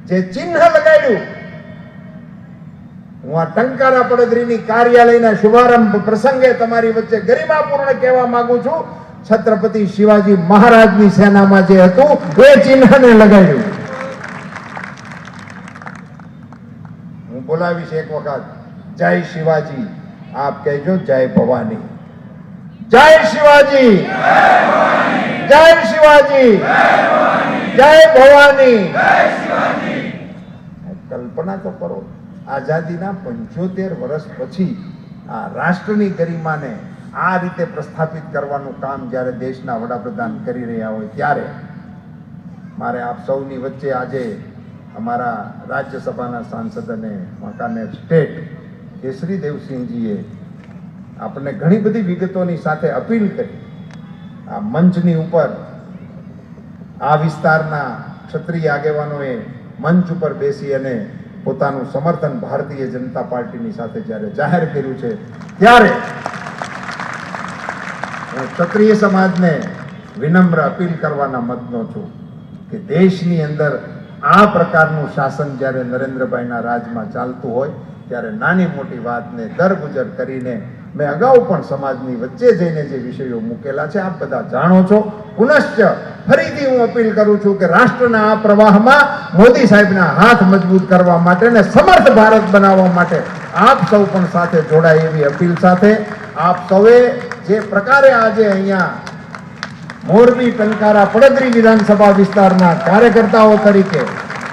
જે ચિહ્ન લગાડ્યું, હું આ ટંકારા પડદરીની કાર્યાલયના શુભારંભ પ્રસંગે તમારી વચ્ચે ગરિમાપૂર્ણ કહેવા માંગુ છું, છત્રપતિ શિવાજી મહારાજની સેનામાં જે હતું એ ચિહ્નને લગાડ્યું. હું બોલાવીશ એક વખત, જય શિવાજી, આપ કહેજો જય ભવાની. જય શિવાજી, જય શિવાજી, જય ભવાની. કલ્પના તો કરો, આઝાદીના 75 વર્ષ પછી આ રાષ્ટ્રની ગરિમાને આ રીતે પ્રસ્થાપિત કરવાનું કામ જ્યારે દેશના વડાપ્રધાન કરી રહ્યા હોય ત્યારે મારે આપ સૌની વચ્ચે આજે અમારા રાજ્યસભાના સાંસદ અને વાંકાનેર સ્ટેટ કેસરી દેવસિંહજીએ આપણને ઘણી બધી વિગતોની સાથે અપીલ કરી. આ મંચની ઉપર આ વિસ્તારના ક્ષત્રિય આગેવાનોએ મંચ ઉપર બેસી અને પોતાનું સમર્થન ભારતીય જનતા પાર્ટીની સાથે જ્યારે જાહેર કર્યું છે ત્યારે હું ક્ષત્રિય સમાજને વિનમ્ર અપીલ કરવાના મતનો છું કે દેશની અંદર આ પ્રકારનું શાસન જ્યારે નરેન્દ્રભાઈના રાજમાં ચાલતું હોય ત્યારે નાની મોટી વાતને દરગુજર કરીને મેં અગાઉ પણ સમાજની વચ્ચે જઈને જે વિષયો મૂકેલા છે આપ બધા જાણો છો. પુનશ્ચ ફરીથી હું અપીલ કરું છું કે રાષ્ટ્રના આ પ્રવાહમાં મોદી સાહેબના હાથ મજબૂત કરવા માટે ને સમર્થ ભારત બનાવવા માટે આપ સૌ પણ સાથે જોડાય એવી અપીલ સાથે આપ સૌએ જે પ્રકારે આજે અહીંયા મોરબી ટંકારા પડદરી વિધાનસભા વિસ્તારના કાર્યકર્તાઓ તરીકે